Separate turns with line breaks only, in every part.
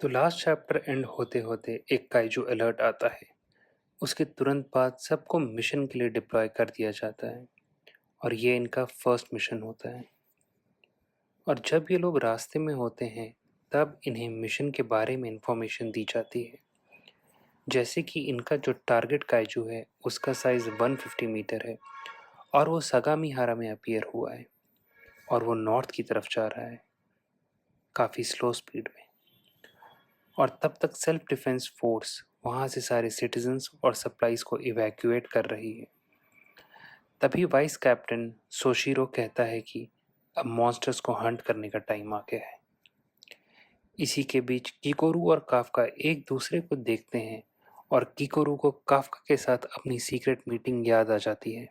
तो last chapter and होते होते एक काइजू अलर्ट आता है। उसके तुरंत बाद सबको मिशन के लिए डिप्लॉय कर दिया जाता है और ये इनका फर्स्ट मिशन होता है। और जब ये लोग रास्ते में होते हैं तब इन्हें मिशन के बारे में इंफॉर्मेशन दी जाती है, जैसे कि इनका जो टारगेट काइजू है उसका साइज 150 मीटर है और वो सगामीहारा में अपीयर हुआ है और वो नॉर्थ की तरफ जा रहा है काफ़ी स्लो स्पीड में। और तब तक सेल्फ डिफेंस फोर्स वहाँ से सारे सिटीजन्स और सप्लाईज को इवैक्यूएट कर रही है। तभी वाइस कैप्टन सोशिरो कहता है कि अब मॉन्स्टर्स को हंट करने का टाइम आ गया है। इसी के बीच किकोरू और काफका एक दूसरे को देखते हैं और किकोरू को काफका के साथ अपनी सीक्रेट मीटिंग याद आ जाती है,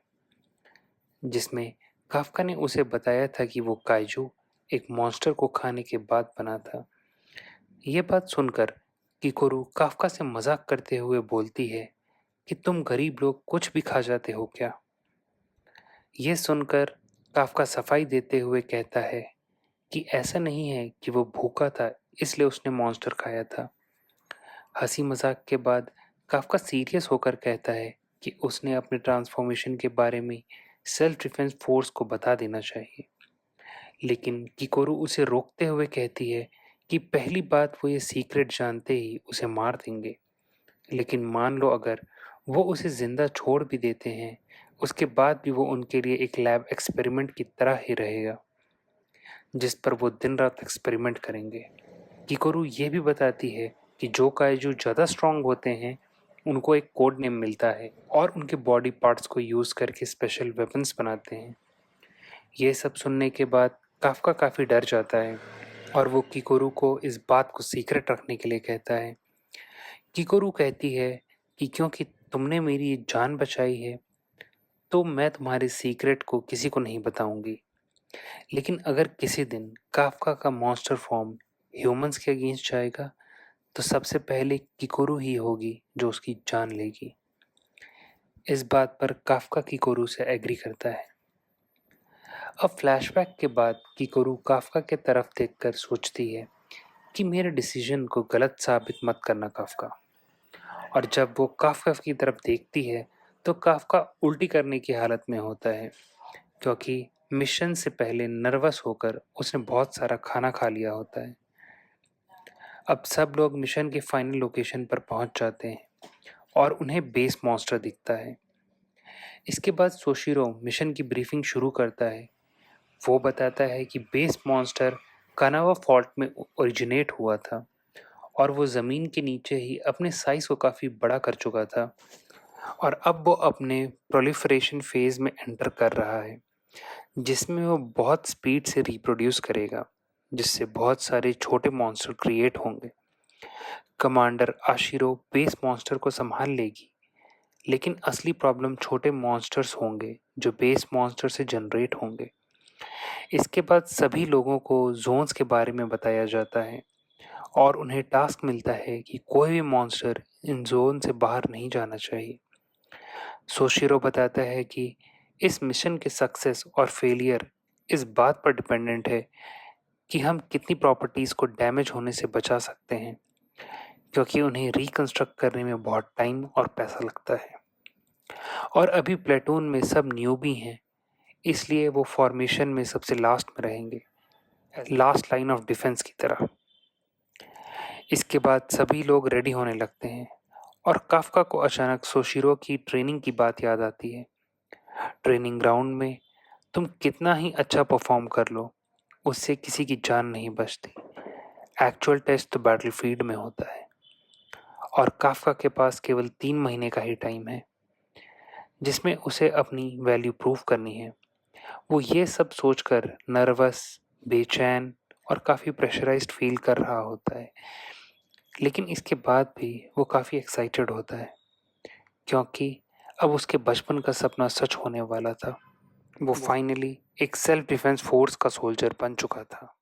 जिसमें काफका ने उसे बताया था कि वो काइजू एक मॉन्स्टर को खाने के बाद बना था। ये बात सुनकर किकोरू काफका से मजाक करते हुए बोलती है कि तुम गरीब लोग कुछ भी खा जाते हो क्या। ये सुनकर काफका सफाई देते हुए कहता है कि ऐसा नहीं है कि वो भूखा था इसलिए उसने मॉन्स्टर खाया था। हंसी मजाक के बाद काफका सीरियस होकर कहता है कि उसने अपने ट्रांसफॉर्मेशन के बारे में सेल्फ डिफेंस फोर्स को बता देना चाहिए, लेकिन किकोरू उसे रोकते हुए कहती है कि पहली बात वो ये सीक्रेट जानते ही उसे मार देंगे, लेकिन मान लो अगर वो उसे जिंदा छोड़ भी देते हैं उसके बाद भी वो उनके लिए एक लैब एक्सपेरिमेंट की तरह ही रहेगा जिस पर वो दिन रात एक्सपेरिमेंट करेंगे। किकोरू ये भी बताती है कि जो काइजू ज़्यादा स्ट्रांग होते हैं उनको एक कोड नेम मिलता है और उनके बॉडी पार्ट्स को यूज़ करके स्पेशल वेपन्स बनाते हैं। ये सब सुनने के बाद काफका काफ़ी डर जाता है और वो किकोरू को इस बात को सीक्रेट रखने के लिए कहता है। किकोरू कहती है कि क्योंकि तुमने मेरी जान बचाई है तो मैं तुम्हारे सीक्रेट को किसी को नहीं बताऊंगी, लेकिन अगर किसी दिन काफका का मॉन्स्टर फॉर्म ह्यूमंस के अगेंस्ट जाएगा तो सबसे पहले किकोरू ही होगी जो उसकी जान लेगी। इस बात पर काफका किकोरू से एग्री करता है। अब फ्लैशबैक के बाद किकोरू काफका के तरफ देखकर सोचती है कि मेरे डिसीजन को गलत साबित मत करना काफका। और जब वो काफका की तरफ देखती है तो काफका उल्टी करने की हालत में होता है, क्योंकि मिशन से पहले नर्वस होकर उसने बहुत सारा खाना खा लिया होता है। अब सब लोग मिशन के फाइनल लोकेशन पर पहुंच जाते हैं और उन्हें बेस मॉन्स्टर दिखता है। इसके बाद सोशिरो मिशन की ब्रीफिंग शुरू करता है। वो बताता है कि बेस मॉन्स्टर कानावा फॉल्ट में ओरिजिनेट हुआ था और वो ज़मीन के नीचे ही अपने साइज को काफ़ी बड़ा कर चुका था और अब वो अपने प्रोलिफरेशन फेज में एंटर कर रहा है, जिसमें वो बहुत स्पीड से रिप्रोड्यूस करेगा, जिससे बहुत सारे छोटे मॉन्स्टर क्रिएट होंगे। कमांडर आशिरो बेस मॉन्स्टर को संभाल लेगी, लेकिन असली प्रॉब्लम छोटे मॉन्स्टर्स होंगे जो बेस मॉन्स्टर से जनरेट होंगे। इसके बाद सभी लोगों को जोन्स के बारे में बताया जाता है और उन्हें टास्क मिलता है कि कोई भी मॉन्स्टर इन जोन से बाहर नहीं जाना चाहिए। सोशिरो बताता है कि इस मिशन के सक्सेस और फेलियर इस बात पर डिपेंडेंट है कि हम कितनी प्रॉपर्टीज़ को डैमेज होने से बचा सकते हैं, क्योंकि उन्हें रिकंस्ट्रक्ट करने में बहुत टाइम और पैसा लगता है। और अभी प्लेटून में सब न्यूबी हैं, इसलिए वो फॉर्मेशन में सबसे लास्ट में रहेंगे, लास्ट लाइन ऑफ डिफेंस की तरह। इसके बाद सभी लोग रेडी होने लगते हैं और काफका को अचानक सोशिरो की ट्रेनिंग की बात याद आती है। ट्रेनिंग ग्राउंड में तुम कितना ही अच्छा परफॉर्म कर लो, उससे किसी की जान नहीं बचती। एक्चुअल टेस्ट तो बैटलफील्ड में होता है और काफका के पास केवल 3 महीने का ही टाइम है जिसमें उसे अपनी वैल्यू प्रूव करनी है। वो ये सब सोचकर नर्वस, बेचैन और काफ़ी प्रेशराइज्ड फील कर रहा होता है, लेकिन इसके बाद भी वो काफ़ी एक्साइटेड होता है, क्योंकि अब उसके बचपन का सपना सच होने वाला था। वो फाइनली एक सेल्फ डिफेंस फोर्स का सोल्जर बन चुका था।